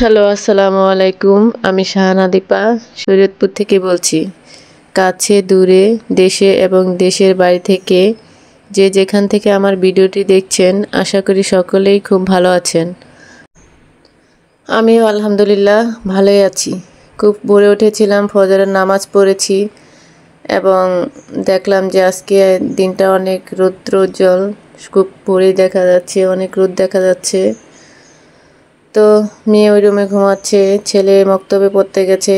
Hello, আসসালামু আলাইকুম। আমি শাহানা দীপা শরীয়তপুর থেকে বলছি। কাছে দূরে দেশে এবং দেশের বাইরে থেকে যে যেখান থেকে আমার ভিডিওটি দেখছেন আশা করি সকলেই খুব ভালো আছেন। আমিও আলহামদুলিল্লাহ ভালোই আছি। খুব ভোরে উঠেছিলাম, ফজরের নামাজ পড়েছি এবং দেখলাম যে আজকে দিনটা অনেক রৌদ্রোজ্জ্বল, খুব ভোরেই দেখা যাচ্ছে, অনেক রোদ দেখা যাচ্ছে। তো মেয়ে ওই রুমে ঘুমাচ্ছে, ছেলে মক্তবে পড়তে গেছে,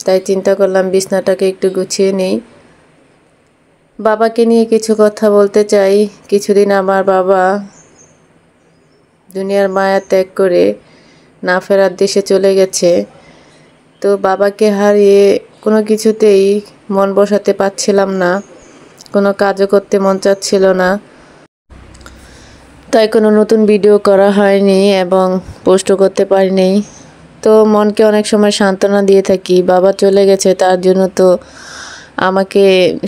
তাই চিন্তা করলাম বিছনাটাকে একটু গুছিয়ে নেই। বাবাকে নিয়ে কিছু কথা বলতে চাই। কিছুদিন আমার বাবা দুনিয়ার মায়া ত্যাগ করে না ফেরার দেশে চলে গেছে। তো বাবাকে হারিয়ে কোনো কিছুতেই মন বসাতে পারছিলাম না, কোনো কাজও করতে মন চাচ্ছিল না, তাই কোনো নতুন ভিডিও করা হয়নি এবং পোস্টও করতে পারিনি। তো মনকে অনেক সময় সান্ত্বনা দিয়ে থাকি, বাবা চলে গেছে তার জন্য তো আমাকে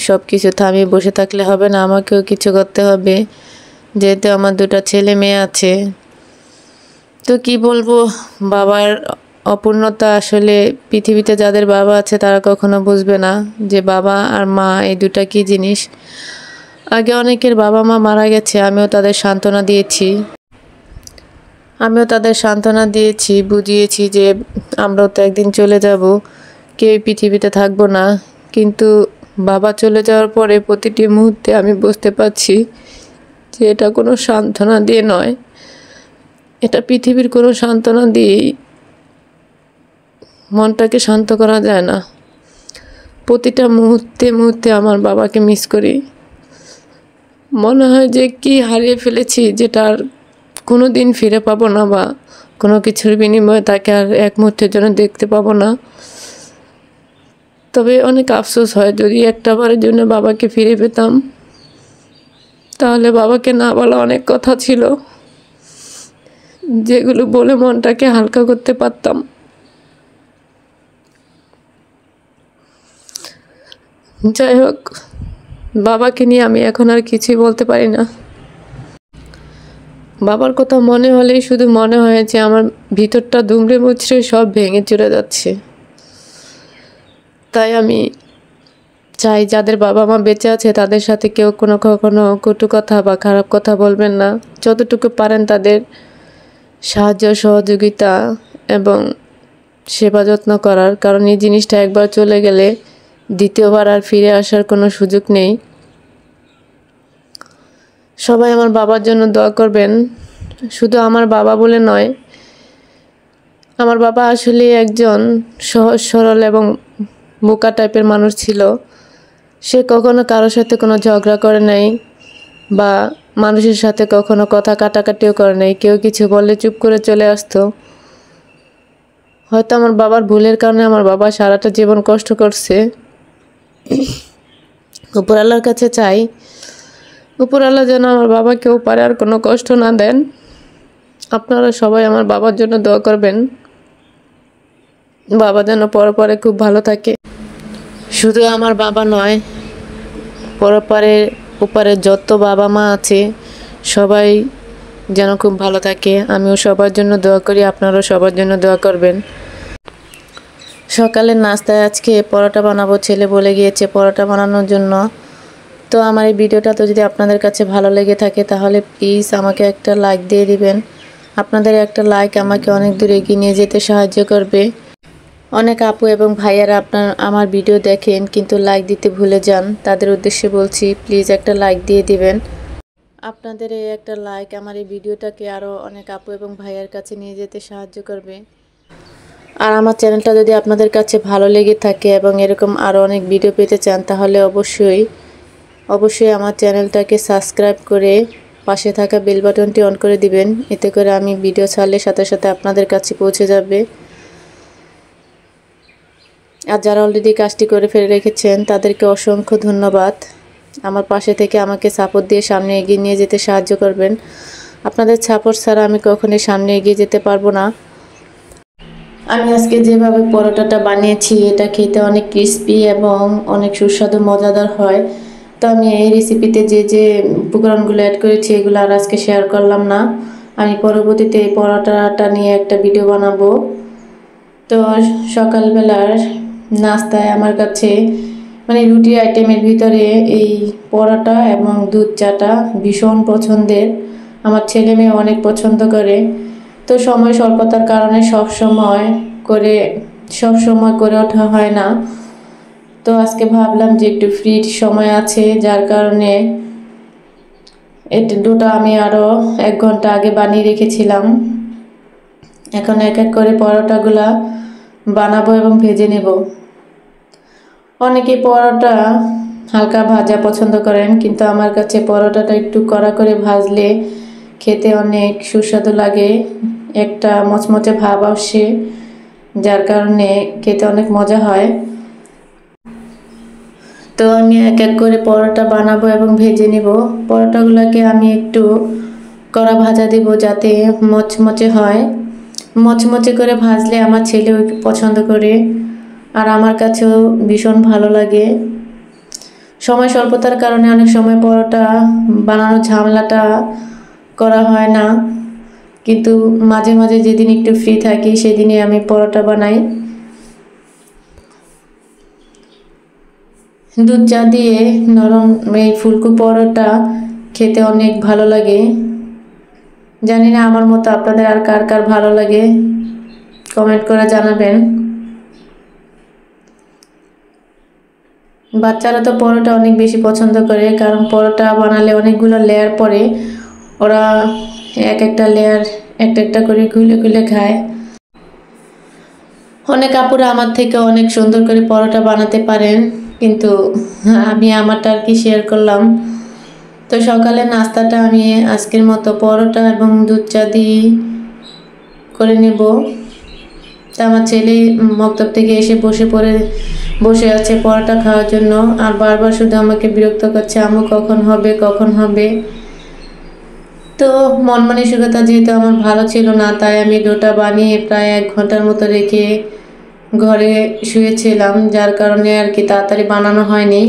সব কিছু থামিয়ে বসে থাকলে হবে না, আমাকেও কিছু করতে হবে, যেহেতু আমার দুটো ছেলে মেয়ে আছে। তো কি বলবো, বাবার অপূর্ণতা আসলে পৃথিবীতে যাদের বাবা আছে তারা কখনো বুঝবে না যে বাবা আর মা এই দুটা কী জিনিস। আগে অনেকের বাবা মা মারা গেছে, আমিও তাদের সান্ত্বনা দিয়েছি, বুঝিয়েছি যে আমরাও তো একদিন চলে যাব, কেউ পৃথিবীতে থাকবো না। কিন্তু বাবা চলে যাওয়ার পরে প্রতিটি মুহূর্তে আমি বুঝতে পারছি যে এটা কোনো সান্ত্বনা দিয়ে নয়, এটা পৃথিবীর কোনো সান্ত্বনা দিয়েই মনটাকে শান্ত করা যায় না। প্রতিটা মুহূর্তে মুহূর্তে আমার বাবাকে মিস করি। মনে হয় যে কি হারিয়ে ফেলেছি, যেটা আর কোনো দিন ফিরে পাবো না, বা কোনো কিছুর বিনিময়ে তাকে আর এক মুহূর্তের জন্য দেখতে পাবো না। তবে অনেক আফসোস হয়, যদি একটা বারের জন্য বাবাকে ফিরে পেতাম তাহলে বাবাকে না বলা অনেক কথা ছিল, যেগুলো বলে মনটাকে হালকা করতে পারতাম। যাই হোক, বাবাকে নিয়ে আমি এখন আর কিছুই বলতে পারি না। বাবার কথা মনে হলেই শুধু মনে হয় যে আমার ভিতরটা দুমড়ে মুচড়ে সব ভেঙে চলে যাচ্ছে। তাই আমি চাই যাদের বাবা মা বেঁচে আছে তাদের সাথে কেউ কখনো কটু কথা বা খারাপ কথা বলবেন না। যতটুকু পারেন তাদের সাহায্য সহযোগিতা এবং সেবা যত্ন করার, কারণ এই জিনিসটা একবার চলে গেলে দ্বিতীয়বার আর ফিরে আসার কোনো সুযোগ নেই। সবাই আমার বাবার জন্য দোয়া করবেন। শুধু আমার বাবা বলে নয়, আমার বাবা আসলে একজন সহজ সরল এবং বোকা টাইপের মানুষ ছিল। সে কখনো কারোর সাথে কোনো ঝগড়া করে নাই বা মানুষের সাথে কখনো কথা কাটাকাটিও করে নাই। কেউ কিছু বললে চুপ করে চলে আসতো। হয়তো আমার বাবার ভুলের কারণে আমার বাবা সারাটা জীবন কষ্ট করছে। উপর আল্লাহর কাছে চাই, উপর আল্লাহ যেন আমার বাবাকেও পারে আর কোনো কষ্ট না দেন। আপনারা সবাই আমার বাবার জন্য দোয়া করবেন, বাবা যেন পরপারে খুব ভালো থাকে। শুধু আমার বাবা নয়, পরপারে ওপারে যত বাবা মা আছে সবাই যেন খুব ভালো থাকে। আমিও সবার জন্য দোয়া করি, আপনারাও সবার জন্য দোয়া করবেন। সকালের নাস্তায় আজকে পরোটা বানাবো, ছেলে বলে গিয়েছে পরোটা বানানোর জন্য। তো আমার এই ভিডিওটা তো যদি আপনাদের কাছে ভালো লেগে থাকে তাহলে প্লিজ আমাকে একটা লাইক দিয়ে দিবেন। আপনাদের একটা লাইক আমাকে অনেক দূর এগিয়ে নিয়ে যেতে সাহায্য করবে। অনেক আপু এবং ভাইয়ারা আমার ভিডিও দেখেন কিন্তু লাইক দিতে ভুলে যান, তাদের উদ্দেশ্যে বলছি প্লিজ একটা লাইক দিয়ে দিবেন। আপনাদের এই একটা লাইক আমার এই ভিডিওটাকে আরও অনেক আপু এবং ভাইয়ার কাছে নিয়ে যেতে সাহায্য করবে। আর আমার চ্যানেলটা যদি আপনাদের কাছে ভালো লেগে থাকে এবং এরকম আরও অনেক ভিডিও পেতে চান তাহলে অবশ্যই আমার চ্যানেলটাকে সাবস্ক্রাইব করে পাশে থাকা বেল বাটনটি অন করে দিবেন। এতে করে আমি ভিডিও ছাড়লে সাথে সাথে আপনাদের কাছে পৌঁছে যাবে। আর যারা অলরেডি কাজটি করে ফেলে রেখেছেন তাদেরকে অসংখ্য ধন্যবাদ। আমার পাশে থেকে আমাকে সাপোর্ট দিয়ে সামনে এগিয়ে নিয়ে যেতে সাহায্য করবেন। আপনাদের সাপোর্ট ছাড়া আমি কখনোই সামনে এগিয়ে যেতে পারবো না। আমি আজকে যেভাবে পরোটাটা বানিয়েছি এটা খেতে অনেক ক্রিস্পি এবং অনেক সুস্বাদু মজাদার হয়। তো আমি এই রেসিপিতে যে উপকরণগুলো অ্যাড করেছি এগুলো আর আজকে শেয়ার করলাম না। আমি পরবর্তীতে এই পরোটাটা নিয়ে একটা ভিডিও বানাবো। তো সকালবেলার নাস্তায় আমার কাছে মানে রুটি আইটেমের ভিতরে এই পরোটা এবং দুধ চাটা ভীষণ পছন্দের। আমার ছেলে মেয়ে অনেক পছন্দ করে। তো সময় স্বল্পতার কারণে সব সময় করে ওঠা হয় না। তো আজকে ভাবলাম যে একটু ফ্রি সময় আছে, যার কারণে ডোটা আমি আরও 1 ঘন্টা আগে বানিয়ে রেখেছিলাম। এখন এক এক করে পরোটাগুলা বানাবো এবং ভেজে নেব। অনেকে পরোটা হালকা ভাজা পছন্দ করেন, কিন্তু আমার কাছে পরোটাটা একটু কড়া করে ভাজলে খেতে অনেক সুস্বাদু লাগে, একটা মচমচে ভাব আসে, যার কারণে খেতে অনেক মজা হয়। তো আমি এক এক করে পরোটা বানাবো এবং ভেজে নেব। পরোটাগুলোকে আমি একটু কড়া ভাজা দেব যাতে মচমচে হয়। মচমচে করে ভাজলে আমার ছেলেও একটু পছন্দ করে, আর আমার কাছেও ভীষণ ভালো লাগে। সময় স্বল্পতার কারণে অনেক সময় পরোটা বানানোর ঝামেলাটা করা হয় না, কিন্তু মাঝে মাঝে যেদিন একটু ফ্রি থাকি সেদিনে আমি পরোটা বানাই। দুধ চা দিয়ে নরম এই ফুলকো পরোটা খেতে অনেক ভালো লাগে। জানি না আমার মতো আপনাদের আর কার কার ভালো লাগে, কমেন্ট করে জানাবেন। বাচ্চারা তো পরোটা অনেক বেশি পছন্দ করে, কারণ পরোটা বানালে অনেকগুলো লেয়ার পরে ওরা এক একটা লেয়ার একটা একটা করে খুলে খুলে খায়। অনেক আপুরা আমার থেকে অনেক সুন্দর করে পরোটা বানাতে পারেন, কিন্তু আমি আমারটা আর কি শেয়ার করলাম। তো সকালের নাস্তাটা আমি আজকের মতো পরোটা এবং দুধ চা দিয়ে করে নেব। তা আমার ছেলে মক্তব থেকে এসে বসে আছে পরোটা খাওয়ার জন্য, আর বারবার শুধু আমাকে বিরক্ত করছে, আম্মু কখন হবে কখন হবে। তো মন মানসিকতা যেহেতু আমার ভালো ছিল না, তাই আমি ডোটা বানিয়ে প্রায় 1 ঘন্টার মতো রেখে ঘরে শুয়েছিলাম, যার কারণে আর কি তাড়াতাড়ি বানানো হয়নি।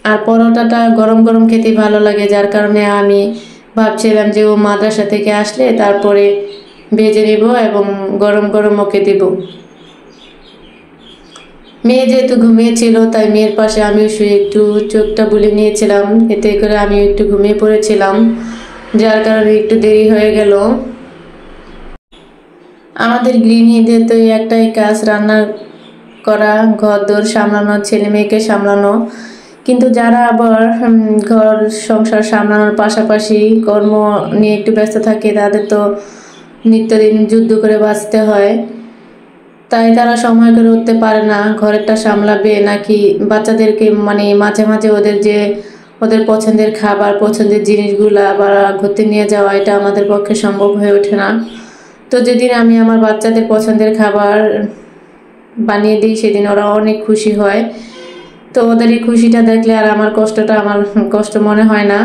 আর পরোটাটা গরম গরম খেতে ভালো লাগে, যার কারণে আমি ভাবছিলাম যে ও মাদ্রাসা থেকে আসলে তারপরে ভেজে নেব এবং গরম গরম ওকে দেব। মেয়ে যেহেতু ঘুমিয়েছিল তাই মেয়ের পাশে আমিও শুয়ে একটু চোখটা বুলে নিয়েছিলাম, এতে করে আমি একটু ঘুমিয়ে পড়েছিলাম, যার কারণে একটু দেরি হয়ে গেল। আমাদের গৃহিণীদের তো একটাই কাজ রান্না করা, ঘর দোর সামলানো, ছেলে মেয়েকে সামলানো। কিন্তু যারা আবার ঘর সংসার সামলানোর পাশাপাশি কর্ম নিয়ে একটু ব্যস্ত থাকে, তাদের তো নিত্যদিন যুদ্ধ করে বাঁচতে হয়, তাই তারা সময় করে উঠতে পারে না ঘরেরটা সামলাবে নাকি বাচ্চাদেরকে মানে মাঝে মাঝে ওদের পছন্দের খাবার পছন্দের জিনিসগুলো আবার ঘুরতে নিয়ে যাওয়া, এটা আমাদের পক্ষে সম্ভব হয়ে ওঠে না। তো যেদিন আমি আমার বাচ্চাদের পছন্দের খাবার বানিয়ে দিই সেদিন ওরা অনেক খুশি হয়। তো ওদের এই খুশিটা দেখলে আর আমার কষ্ট মনে হয় না।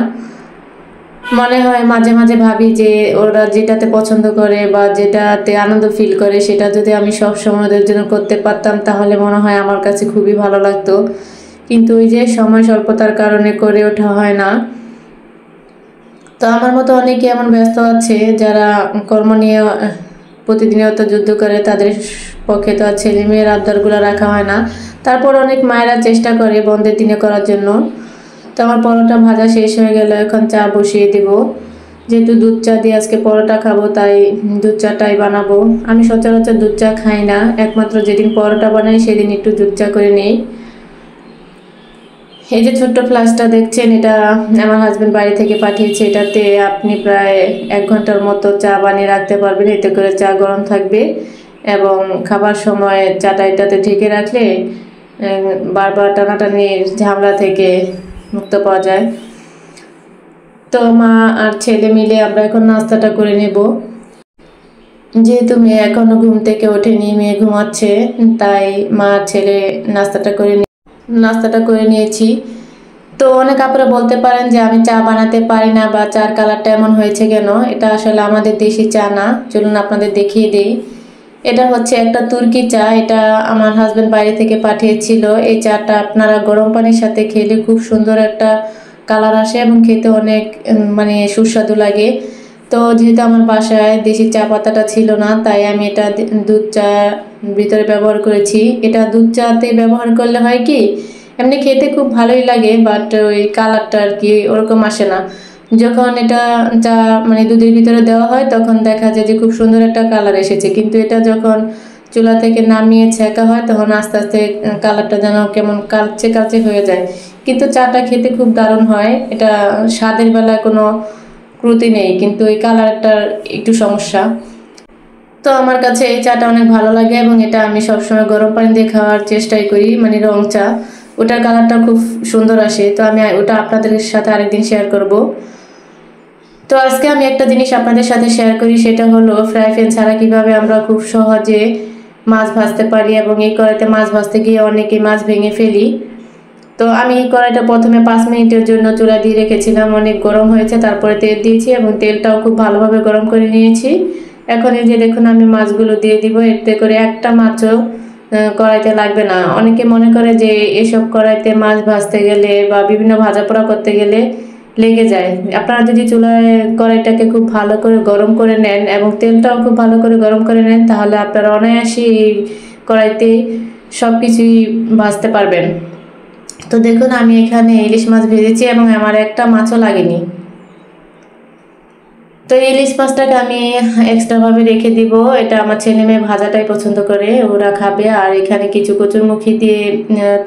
মনে হয় মাঝে মাঝে ভাবি যে ওরা যেটাতে পছন্দ করে বা যেটাতে আনন্দ ফিল করে সেটা যদি আমি সব সময় ওদের জন্য করতে পারতাম তাহলে মনে হয় আমার কাছে খুবই ভালো লাগতো, কিন্তু ওই যে সময় স্বল্পতার কারণে করে ওঠা হয় না। তো আমার মতো অনেকে এমন ব্যস্ত আছে যারা কর্ম নিয়ে প্রতিনিয়ত যুদ্ধ করে, তাদের পক্ষে তো আর ছেলে মেয়ের আবদারগুলো রাখা হয় না। তারপর অনেক মায়েরা চেষ্টা করে বন্ধের দিনে করার জন্য। তো আমার পরোটা ভাজা শেষ হয়ে গেল, এখন চা বসিয়ে দেব। যেহেতু দুধ চা দিয়ে আজকে পরোটা খাবো তাই দুধ চাটাই বানাবো। আমি সচরাচর দুধ চা খাই না, একমাত্র যেদিন পরোটা বানাই সেদিন একটু দুধ চা করে নিই। এই যে ছোট্ট ফ্লাস্কটা দেখছেন, এটা আমার হাজব্যান্ড বাড়ি থেকে পাঠিয়েছে। এটাতে আপনি প্রায় 1 ঘন্টার মতো চা বানিয়ে রাখতে পারবেন, এতে করে চা গরম থাকবে এবং খাবার সময় চাটা এটাতে ঢেকে রাখলে বারবার টানাটানির ঝামেলা থেকে মুক্ত পাওয়া যায়। তো মা আর ছেলে মিলে আমরা এখন নাস্তাটা করে নেব। যেহেতু মেয়ে এখনো ঘুম থেকে ওঠেনি, মেয়ে ঘুমাচ্ছে, তাই মা ছেলে নাস্তাটা করে নিয়েছি। তো অনেক আপনারা বলতে পারেন যে আমি চা বানাতে পারি না বা চার কালারটা এমন হয়েছে কেন। এটা আসলে আমাদের দেশি চা না, চলুন আপনাদের দেখিয়ে দিই। এটা হচ্ছে একটা তুর্কি চা, এটা আমার হাজব্যান্ড বাইরে থেকে পাঠিয়েছিল। এই চাটা আপনারা গরম পানির সাথে খেলে খুব সুন্দর একটা কালার আসে এবং খেতে অনেক মানে সুস্বাদু লাগে। তো যেহেতু আমার বাসায় দেশি চা পাতাটা ছিল না, তাই আমি এটা দুধ চা ভিতরে ব্যবহার করেছি। এটা দুধ চাতে ব্যবহার করলে হয় কি, এমনি খেতে খুব ভালোই লাগে, বাট ওই কালারটা আর কি ওরকম আসে না। যখন এটা চা মানে দুধের ভিতরে দেওয়া হয় তখন দেখা যায় যে খুব সুন্দর একটা কালার এসেছে, কিন্তু এটা যখন চুলা থেকে নামিয়ে ছেঁকা হয় তখন আস্তে আস্তে কালারটা যেন কেমন কালচে কালচে হয়ে যায়। কিন্তু চাটা খেতে খুব দারুণ হয়, এটা স্বাদের বেলায় কোনো ত্রুটি নেই, কিন্তু এই কালারটার একটু সমস্যা। তো আমার কাছে এই চাটা অনেক ভালো লাগে এবং এটা আমি সবসময় গরম পানি দিয়ে খাওয়ার চেষ্টাই করি, মানে রং চা। ওটার কালারটা খুব সুন্দর আসে, তো আমি ওটা আপনাদের সাথে আরেকদিন শেয়ার করব। তো আজকে আমি একটা জিনিস আপনাদের সাথে শেয়ার করি, সেটা হলো ফ্রাই প্যান ছাড়া কিভাবে আমরা খুব সহজে মাছ ভাজতে পারি, এবং এই কড়াইতে মাছ ভাজতে গিয়ে অনেকে মাছ ভেঙে ফেলি। তো আমি এই কড়াইটা প্রথমে 5 মিনিটের জন্য চুলা দিয়ে রেখেছিলাম, অনেক গরম হয়েছে, তারপরে তেল দিয়েছি এবং তেলটাও খুব ভালোভাবে গরম করে নিয়েছি। এখন এই যে দেখুন আমি মাছগুলো দিয়ে দিব, এতে করে একটা মাছও কড়াইতে লাগবে না। অনেকে মনে করে যে এসব কড়াইতে মাছ ভাজতে গেলে বা বিভিন্ন ভাজা পোড়া করতে গেলে লেগে যায়। আপনারা যদি চুলায় কড়াইটাকে খুব ভালো করে গরম করে নেন এবং তেলটাও খুব ভালো করে গরম করে নেন, তাহলে আপনারা অনায়াসে এই কড়াইতে সব কিছুই ভাজতে পারবেন। তো দেখুন আমি এখানে ইলিশ মাছ ভেজেছি এবং আমার একটা মাছও লাগেনি। তো ইলিশ মাছটাকে আমি এক্সট্রাভাবে রেখে দিব, এটা আমার ছেলে মেয়ে ভাজাটাই পছন্দ করে, ওরা খাবে। আর এখানে কিছু কচুরমুখী দিয়ে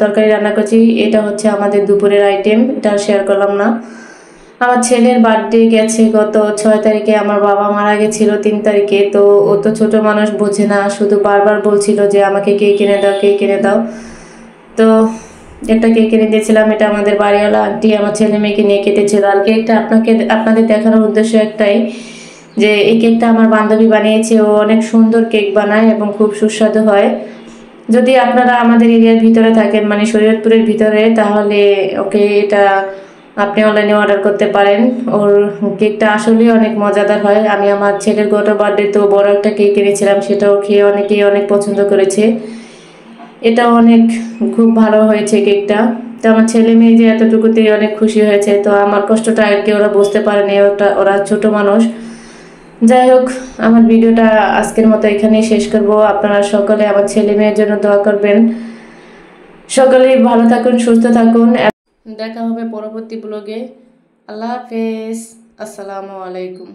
তরকারি রান্না করছি, এটা হচ্ছে আমাদের দুপুরের আইটেম, এটা শেয়ার করলাম না। আমার ছেলের বার্থডে গেছে গত 6 তারিখে, আমার বাবা মারা গেছিল 3 তারিখে। তো ও তো ছোট মানুষ, বোঝে না, শুধু বারবার বলছিল যে আমাকে কেক কিনে দাও, কেক কিনে দাও। তো একটা কেক কিনে দিয়েছিলাম, এটা আমাদের বাড়িওয়ালা আন্টি আমার ছেলে মেয়েকে নিয়ে কেটেছিল। আর কেকটা আপনাদের দেখানোর উদ্দেশ্য একটাই, যে এই কেকটা আমার বান্ধবী বানিয়েছে, ও অনেক সুন্দর কেক বানায় এবং খুব সুস্বাদু হয়। যদি আপনারা আমাদের এরিয়ার ভিতরে থাকেন, মানে শরীয়তপুরের ভিতরে, তাহলে ওকে এটা আপনি অনলাইনে অর্ডার করতে পারেন। ওর কেকটা আসলেই অনেক মজাদার হয়। আমি আমার ছেলের গত বার্থডে তো বড় একটা কেক কিনেছিলাম, সেটাও খেয়ে অনেকেই অনেক পছন্দ করেছে। এটা অনেক খুব ভালো হয়েছে কেকটা। তো আমার ছেলে মেয়ে যে এতটুকুতে অনেক খুশি হয়েছে, তো আমার কষ্টটা আর কি ওরা বুঝতে পারেনি, ওরা ছোট মানুষ। যাই হোক, আমার ভিডিওটা আজকের মতো এখানেই শেষ করব। আপনারা সকলে আমার ছেলে মেয়ের জন্য দোয়া করবেন। সকলেই ভালো থাকুন, সুস্থ থাকুন, দেখা হবে পরবর্তী ব্লগে। আল্লাহ হাফেজ, আসসালামু আলাইকুম।